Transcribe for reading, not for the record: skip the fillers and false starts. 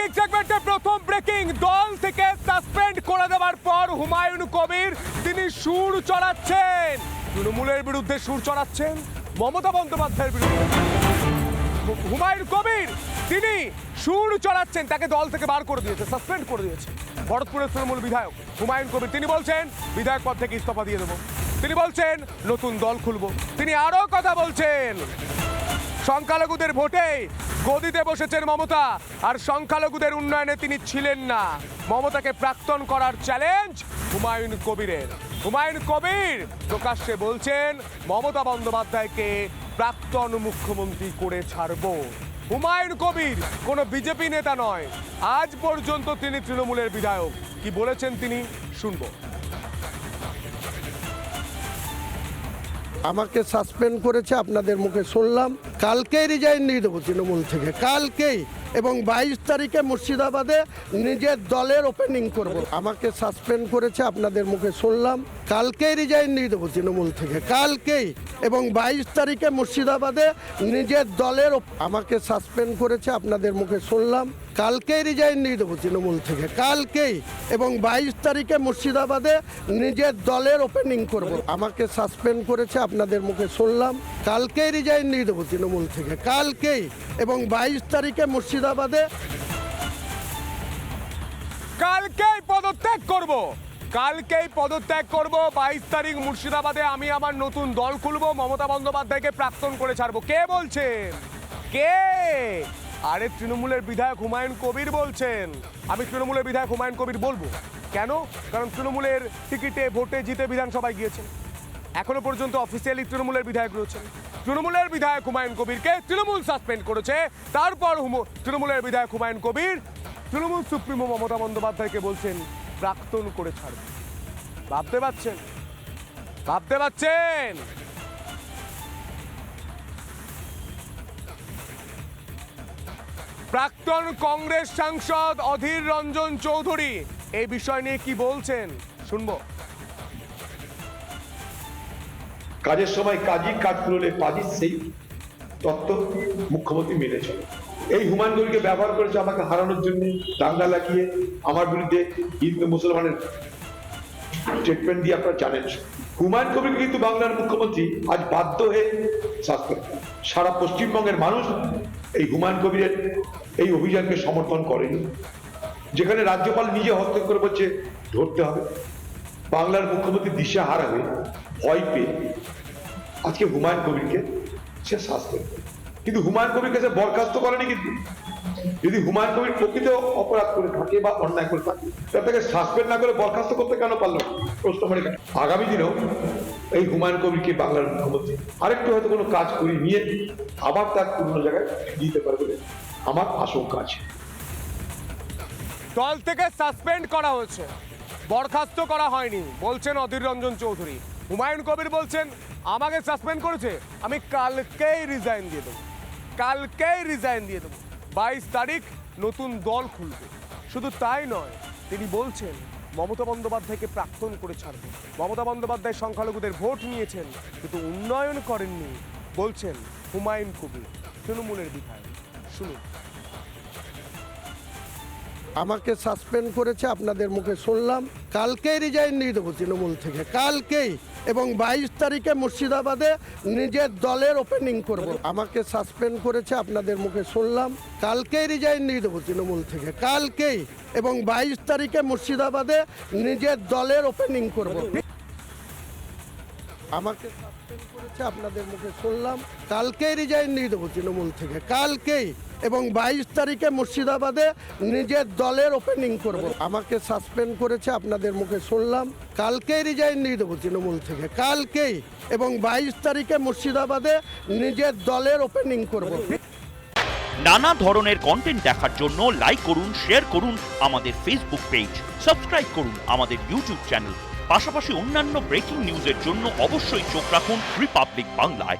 Breaking সেগমেন্টে প্রথম breaking, দল থেকে সাসপেন্ড করে দেওয়ার পর হুমায়ুন কবির তিনি সুর চড়াচ্ছেন, তৃণমূলের বিরুদ্ধে সুর চড়াচ্ছেন, মমতা বন্দ্যোপাধ্যায়ের বিরুদ্ধে। হুমায়ুন কবির তিনি সুর চড়াচ্ছেন, তাকে দল থেকে বার করে দিয়েছে, সাসপেন্ড করে দিয়েছে ভরতপুরের তৃণমূল বিধায়ক হুমায়ুন কবির। তিনি বলছেন বিধায়ক পদ থেকে ইস্তফা দিয়ে দেবো, তিনি বলছেন নতুন দল খুলবো। তিনি আরো কথা বলছেন, সংখ্যালঘুদের ভোটে গদিতে বসেছেন মমতা, আর সংখ্যালঘুদের উন্নয়নে তিনি ছিলেন না। মমতাকে প্রাক্তন করার চ্যালেঞ্জ হুমায়ুন কবিরের। হুমায়ুন কবির প্রকাশ্যে বলছেন মমতা বন্দ্যোপাধ্যায়কে প্রাক্তন মুখ্যমন্ত্রী করে ছাড়বো। হুমায়ুন কবির কোনো বিজেপি নেতা নয়, আজ পর্যন্ত তিনি তৃণমূলের বিধায়ক। কি বলেছেন তিনি শুনবো। আমাকে সাসপেন্ড করেছে, আপনাদের মুখে শুনলাম। কালকেই রিজাইন দিয়ে দেবো তৃণমূল থেকে, কালকেই। এবং 22 তারিখে মুর্শিদাবাদে নিজের দলের ওপেনিং করব। আমাকে সাসপেন্ড করেছে, আপনাদের মুখে শুনলাম। কালকেই রিজাইন দিয়ে দেবো তৃণমূল থেকে, কালকেই। এবং 22 তারিখে মুর্শিদাবাদে নিজের দলের আমাকে সাসপেন্ড করেছে, আপনাদের মুখে শুনলাম। কালকেই রিজাইন দিয়ে দেবো তৃণমূল থেকে, কালকেই। এবং 22 তারিখে মুর্শিদাবাদে নিজের দলের ওপেনিং করব। আমাকে সাসপেন্ড করেছে, আপনাদের মুখে শুনলাম। কালকেই রিজাইন দিয়ে দেবো তৃণমূল থেকে, কালকেই। এবং 22 তারিখে মুর্শিদাবাদে কালকেই পদত্যাগ করব, কালকেই পদত্যাগ করব। 22 তারিখ মুর্শিদাবাদে আমি আমার নতুন দল খুলবো, মমতা বন্দ্যোপাধ্যায়কে প্রাক্তন করে ছাড়বো। কে বলছেন? কে? আরে তৃণমূলের বিধায়ক হুমায়ুন কবির বলছেন। আমি তৃণমূলের বিধায়ক হুমায়ুন কবির বলবো কেন? কারণ তৃণমূলের টিকিটে ভোটে জিতে বিধানসভায় গিয়েছেন, এখনো পর্যন্ত অফিসিয়ালি তৃণমূলের বিধায়ক রয়েছেন। তৃণমূলের বিধায়ক হুমায়ুন কবিরকে তৃণমূল সাসপেন্ড করেছে, তারপর তৃণমূলের বিধায়ক হুমায়ুন কবির তৃণমূল সুপ্রিমো মমতা বন্দ্যোপাধ্যায়কে বলছেন প্রাক্তন করে ছাড়বে। ভাবতে পারছেন? ভাবতে পারছেন? প্রাক্তন কংগ্রেস সাংসদ অধীর রঞ্জন চৌধুরী এই বিষয় নিয়ে কি বলছেন শুনবো। কাজের সময় কাজই, কাজ করলে পাজি, সেই তত্ত্ব মুখ্যমন্ত্রী মেনে চলে। এই হুমায়ুন কবিরকে ব্যবহার করেছে আমাকে হারানোর জন্য, দাঙ্গা লাগিয়ে আমার বিরুদ্ধে হিন্দু মুসলমানের স্টেটমেন্ট দিয়ে আপনারা জানেন। হুমায়ুন কবির কিন্তু বাংলার মুখ্যমন্ত্রী আজ বাধ্য হয়ে সাসপেন্ড। সারা পশ্চিমবঙ্গের মানুষ এই হুমায়ুন কবিরের এই অভিযানকে সমর্থন করেনি, যেখানে রাজ্যপাল নিজে হস্তক্ষেপ করে বলছে ধরতে হবে। বাংলার মুখ্যমন্ত্রী দিশা হারাবে ভয় পেয়ে আজকে হুমায়ুন কবিরকে সে সাসপেন্ড করে। কিন্তু হুমায়ুন কবিরকে সে বরখাস্ত করেনি। কিন্তু যদি হুমায়ুন কবির প্রকৃত অপরাধ করে থাকে বা অন্যায় করে থাকে, তাকে সাসপেন্ড না করে বরখাস্ত করতে কেন পারল? প্রশ্ন মানে আগামী দিনেও এই হুমায়ুন কবিরকে বাংলার মুখ্যমন্ত্রী আরেকটু হয়তো কোনো কাজ করে নিয়ে আবার তার পুরনো জায়গায় দিতে পারবে বলে আমার আশঙ্কা আছে। দল থেকে সাসপেন্ড করা হয়েছে, বরখাস্ত করা হয়নি বলছেন অধীর রঞ্জন চৌধুরী। হুমায়ুন কবির বলছেন আমাকে সাসপেন্ড করেছে, আমি কালকেই রিজাইন দিয়ে দেবো, কালকেই রিজাইন দিয়ে দেবো। 22 তারিখ নতুন দল খুলবে। শুধু তাই নয়, তিনি বলছেন মমতা বন্দ্যোপাধ্যায়কে প্রাক্তন করে ছাড়বে। মমতা বন্দ্যোপাধ্যায় সংখ্যালঘুদের ভোট নিয়েছেন কিন্তু উন্নয়ন করেননি বলছেন হুমায়ুন কবির, তৃণমূলের বিধায়ক। শুনুন। আমাকে সাসপেন্ড করেছে, আপনাদের মুখে শুনলাম। কালকেই রিজাইন দিয়ে দেবো তৃণমূল থেকে, কালকেই। এবং 22 তারিখে মুর্শিদাবাদে নিজের দলের ওপেনিং করব। আমাকে সাসপেন্ড করেছে, আপনাদের মুখে শুনলাম। কালকেই রিজাইন দিয়ে দেবো তৃণমূল থেকে, কালকেই। এবং 22 তারিখে মুর্শিদাবাদে নিজের দলের ওপেনিং করব। আমাকে সাসপেন্ড করেছে, আপনাদের মুখে শুনলাম। কালকেই রিজাইন দিয়ে দেবো তৃণমূল থেকে, কালকেই। এবং 22 তারিখে মুর্শিদাবাদে নিজের দলের ওপেনিং করব। আমাকে সাসপেন্ড করেছে, আপনাদের মুখে শুনলাম। কালকেই রিজাইন দিয়ে দেবো তৃণমূল থেকে, কালকেই। এবং 22 তারিখে মুর্শিদাবাদে নিজের দলের ওপেনিং করব। নানা ধরনের কন্টেন্ট দেখার জন্য লাইক করুন, শেয়ার করুন আমাদের ফেসবুক পেজ, সাবস্ক্রাইব করুন আমাদের ইউটিউব চ্যানেল। পাশাপাশি অন্যান্য ব্রেকিং নিউজের জন্য অবশ্যই চোখ রাখুন রিপাবলিক বাংলায়।